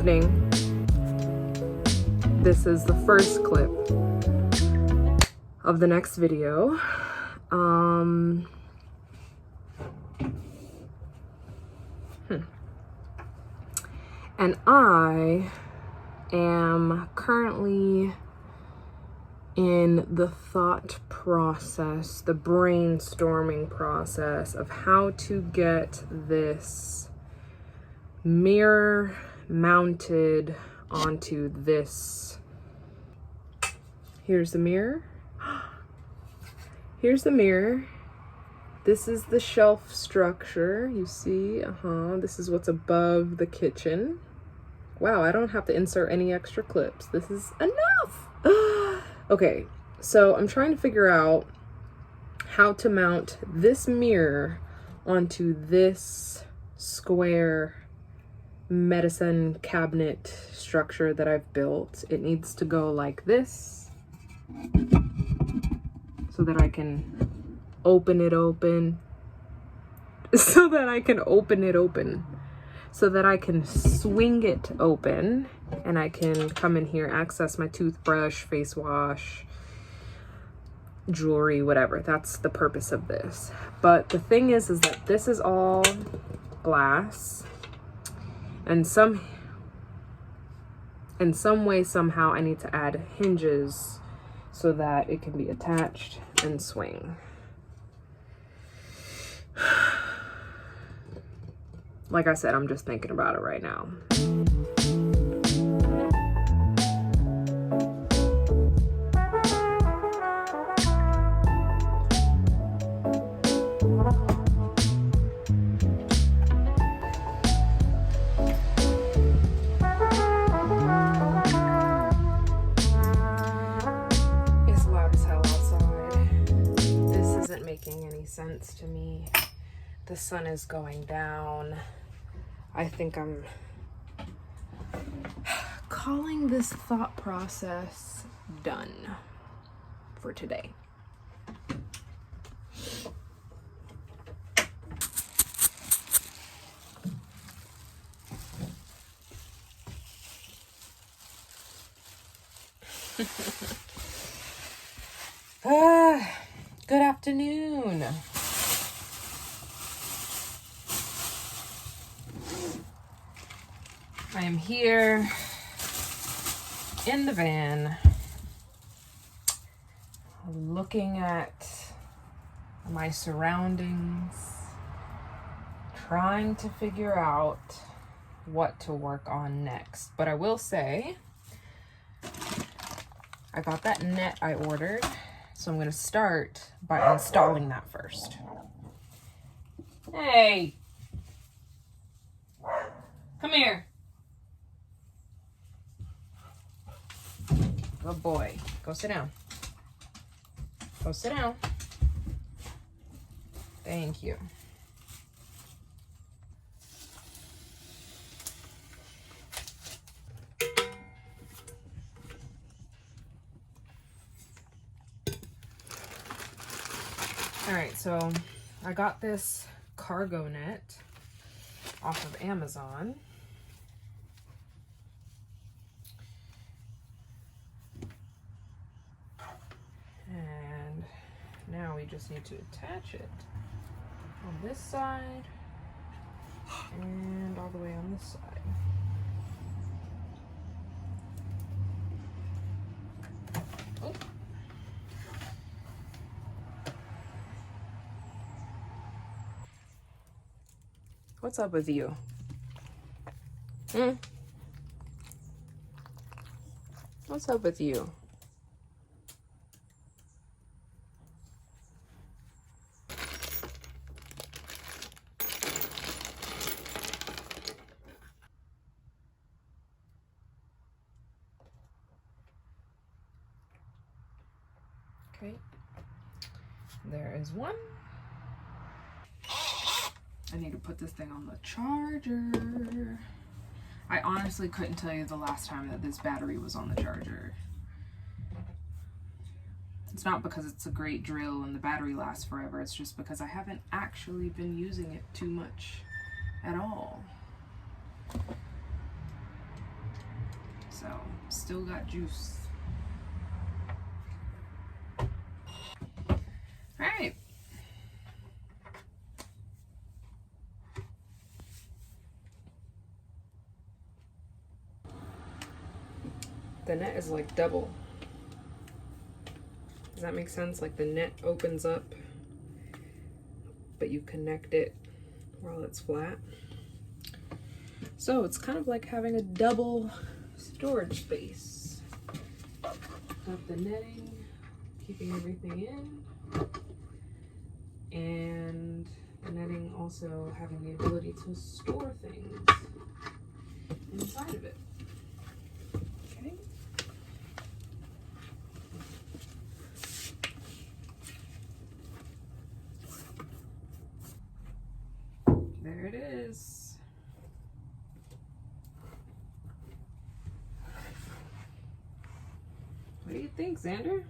evening. This is the first clip of the next video. And I am currently in the thought process, the brainstorming process of how to get this mirror mounted onto this. Here's the mirror. Here's the mirror. This is the shelf structure, you see. This is what's above the kitchen. Wow, I don't have to insert any extra clips. This is enough. Okay, so I'm trying to figure out how to mount this mirror onto this square medicine cabinet structure that I've built. It needs to go like this so that I can open it open. So that I can open it open. So that I can swing it open and I can come in here, access my toothbrush, face wash, jewelry, whatever. That's the purpose of this. But the thing is that this is all glass, and in some way, somehow, I need to add hinges so that it can be attached and swing. Like I said, I'm just thinking about it right now. It's loud as hell outside. This isn't making any sense to me. The sun is going down. I think I'm calling this thought process done for today. Good afternoon. I am here in the van looking at my surroundings, trying to figure out what to work on next. But I will say, I got that net I ordered, so I'm going to start by installing that first. Hey! Come here. Good boy. Go sit down. Go sit down. Thank you. All right, so I got this cargo net off of Amazon. And now we just need to attach it on this side and all the way on this side. Oh. What's up with you? What's up with you? Okay, there is one. I need to put this thing on the charger. I honestly couldn't tell you the last time that this battery was on the charger. It's not because it's a great drill and the battery lasts forever, it's just because I haven't actually been using it too much at all. so still got juice. All right. The net is like double. Does that make sense? Like the net opens up, but you connect it while it's flat. So it's kind of like having a double storage space. Got the netting, keeping everything in, and the netting also having the ability to store things inside of it. Okay. There it is. What do you think, Xander?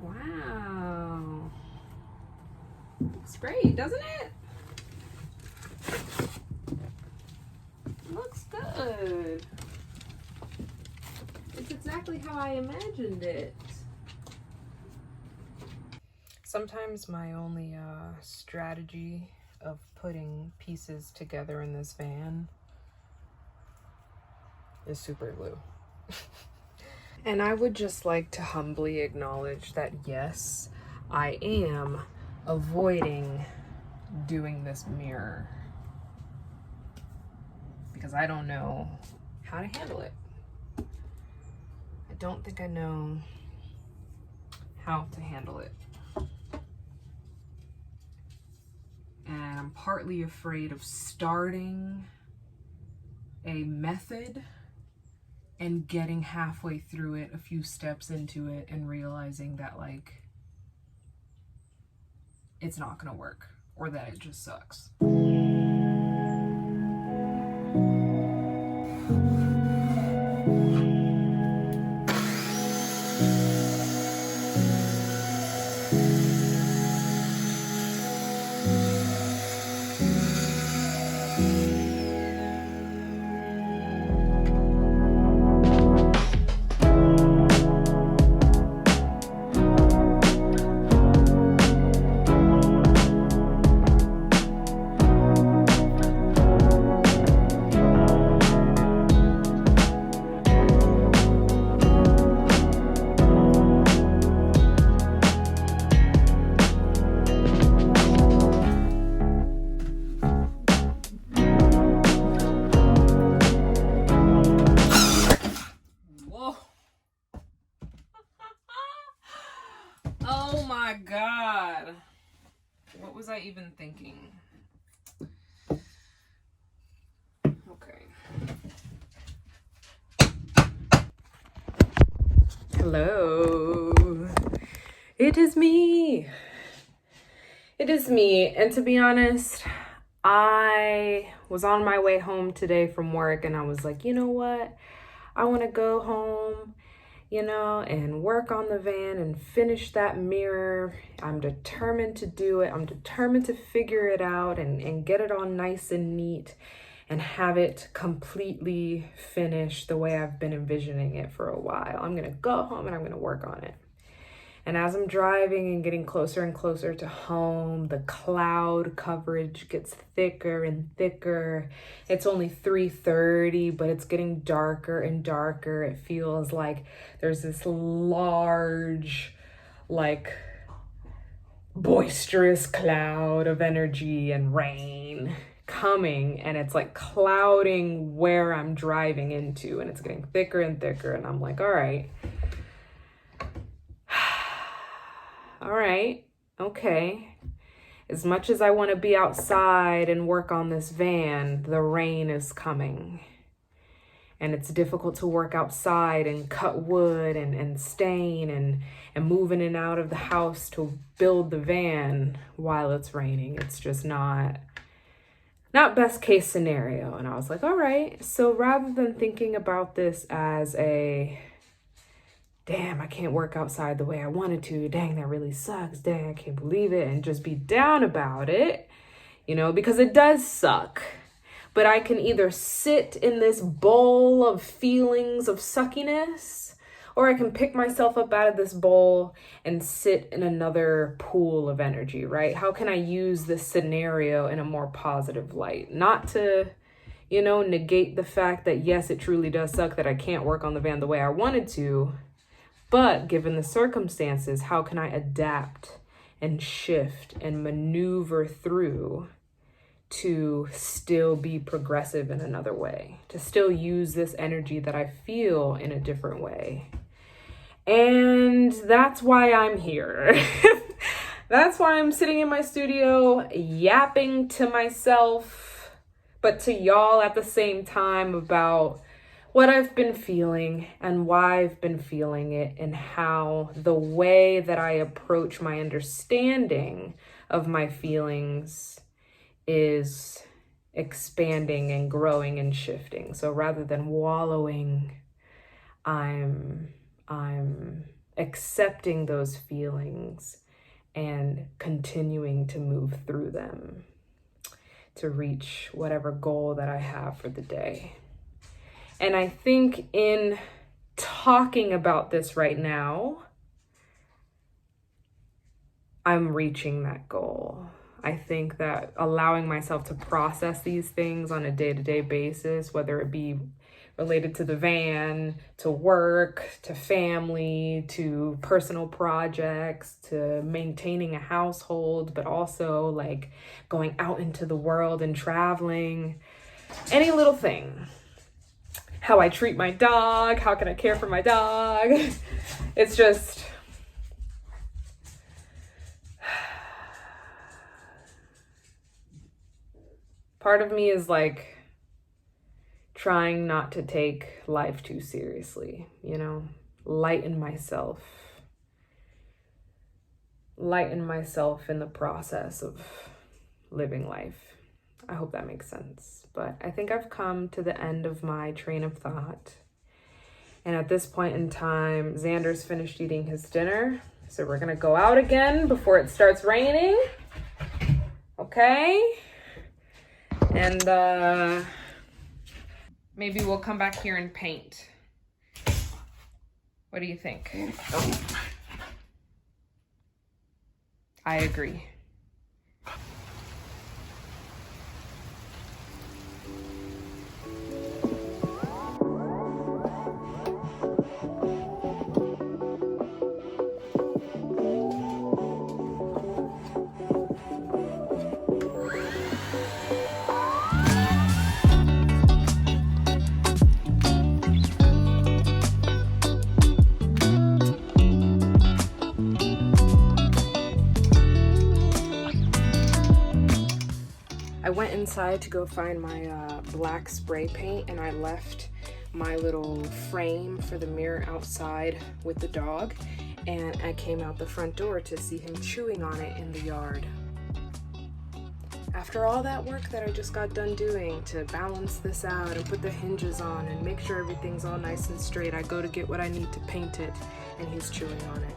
Wow. Looks great, doesn't it? Looks good. It's exactly how I imagined it. Sometimes my only strategy of putting pieces together in this van is super glue. And I would just like to humbly acknowledge that yes, I am avoiding doing this mirror because I don't know how to handle it. I don't think I know how to handle it. And I'm partly afraid of starting a method and getting halfway through it, a few steps into it, and realizing that like it's not gonna work or that it just sucks. Oh my God. What was I even thinking? Okay. Hello. It is me. It is me. And to be honest, I was on my way home today from work and I was like, you know what? I want to go home, and work on the van and finish that mirror. I'm determined to do it. I'm determined to figure it out and get it all nice and neat and have it completely finished the way I've been envisioning it for a while. I'm going to go home and I'm going to work on it. And as I'm driving and getting closer and closer to home, the cloud coverage gets thicker and thicker. It's only 3:30, but it's getting darker and darker. It feels like there's this large, boisterous cloud of energy and rain coming, and it's like clouding where I'm driving into, and it's getting thicker and thicker. And I'm like, all right, okay. As much as I want to be outside and work on this van, the rain is coming. And it's difficult to work outside and cut wood and stain and move in and out of the house to build the van while it's raining. It's just not best case scenario. And I was like, all right. So rather than thinking about this as damn, I can't work outside the way I wanted to. Dang, that really sucks. Dang, I can't believe it. And just be down about it, because it does suck. But I can either sit in this bowl of feelings of suckiness, or I can pick myself up out of this bowl and sit in another pool of energy, right? How can I use this scenario in a more positive light? Not to, negate the fact that, yes, it truly does suck that I can't work on the van the way I wanted to. But given the circumstances, how can I adapt and shift and maneuver through to still be progressive in another way, to still use this energy that I feel in a different way? And that's why I'm here. That's why I'm sitting in my studio yapping to myself, but to y'all at the same time about what I've been feeling and why I've been feeling it, and how the way that I approach my understanding of my feelings is expanding and growing and shifting. So rather than wallowing, I'm accepting those feelings and continuing to move through them to reach whatever goal that I have for the day. And I think in talking about this right now, I'm reaching that goal. I think that allowing myself to process these things on a day-to-day basis, whether it be related to the van, to work, to family, to personal projects, to maintaining a household, but also like going out into the world and traveling, any little thing. How I treat my dog, how can I care for my dog? It's just, part of me is like trying not to take life too seriously, lighten myself in the process of living life. I hope that makes sense. But I think I've come to the end of my train of thought. And at this point in time, Xander's finished eating his dinner. So we're gonna go out again before it starts raining. Okay? And maybe we'll come back here and paint. What do you think? Oh. I agree. I went inside to go find my black spray paint, and I left my little frame for the mirror outside with the dog, and I came out the front door to see him chewing on it in the yard. After all that work that I just got done doing to balance this out and put the hinges on and make sure everything's all nice and straight, I go to get what I need to paint it, and he's chewing on it.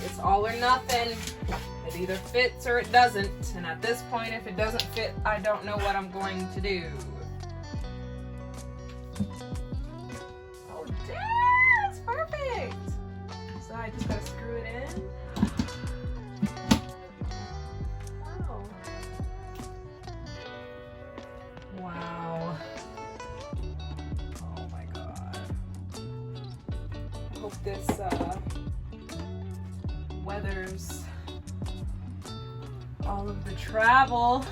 It's all or nothing. It either fits or it doesn't. And at this point, if it doesn't fit, I don't know what I'm going to do. Oh, damn, it's perfect. So I just gotta screw it in. Wow. Wow. Oh my God. I hope this feathers. All of the travel,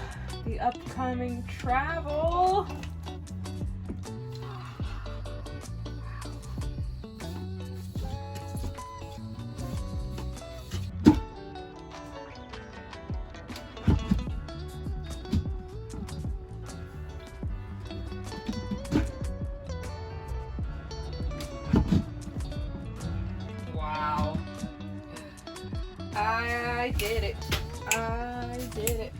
the upcoming travel. Wow. I did it. I did it.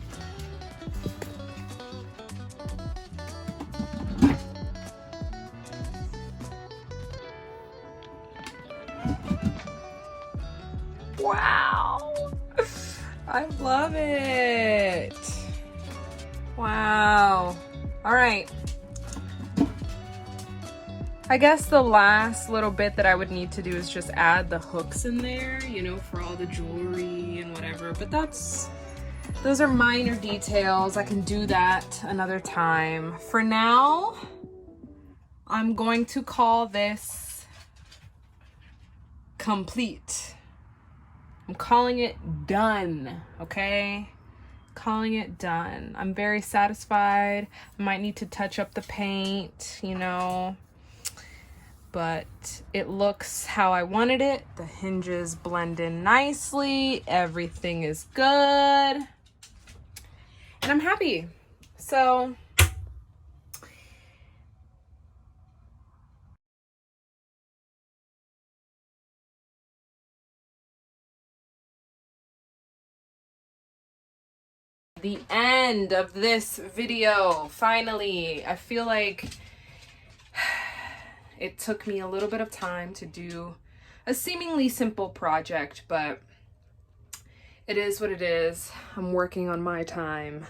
Wow. I love it. Wow. All right. I guess the last little bit that I would need to do is just add the hooks in there, you know, for all the jewelry and whatever. But those are minor details. I can do that another time. For now, I'm going to call this complete. I'm calling it done, okay? Calling it done. I'm very satisfied. I might need to touch up the paint, you know, but it looks how I wanted it. The hinges blend in nicely. Everything is good. And I'm happy. So the end of this video, finally. I feel like it took me a little bit of time to do a seemingly simple project, but it is what it is. I'm working on my time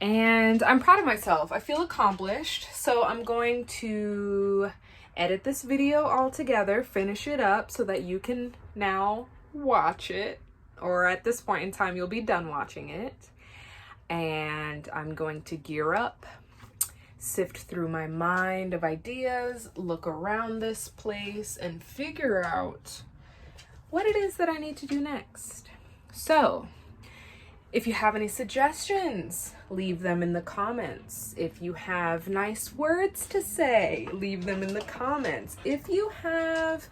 and I'm proud of myself. I feel accomplished. So I'm going to edit this video all together, finish it up so that you can now watch it, or at this point in time, you'll be done watching it. And I'm going to gear up, sift through my mind of ideas, look around this place, and figure out what it is that I need to do next. So, if you have any suggestions, leave them in the comments. If you have nice words to say, leave them in the comments. If you have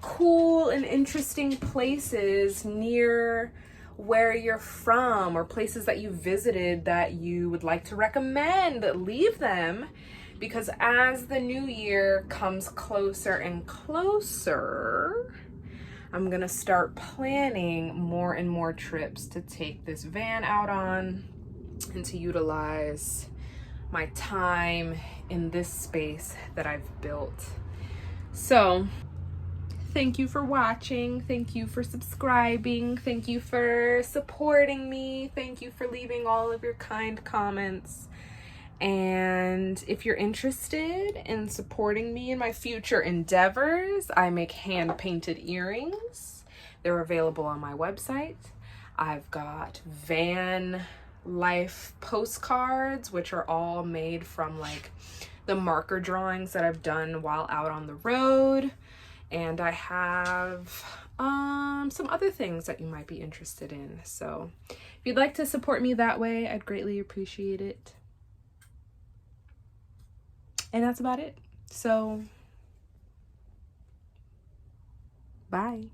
cool and interesting places near where you're from or places that you visited that you would like to recommend, leave them, because as the new year comes closer and closer, I'm gonna start planning more and more trips to take this van out on and to utilize my time in this space that I've built. So thank you for watching. Thank you for subscribing. Thank you for supporting me. Thank you for leaving all of your kind comments. And if you're interested in supporting me in my future endeavors, I make hand-painted earrings. They're available on my website. I've got van life postcards, which are all made from like the marker drawings that I've done while out on the road. And I have some other things that you might be interested in. So if you'd like to support me that way, I'd greatly appreciate it. And that's about it. So, bye.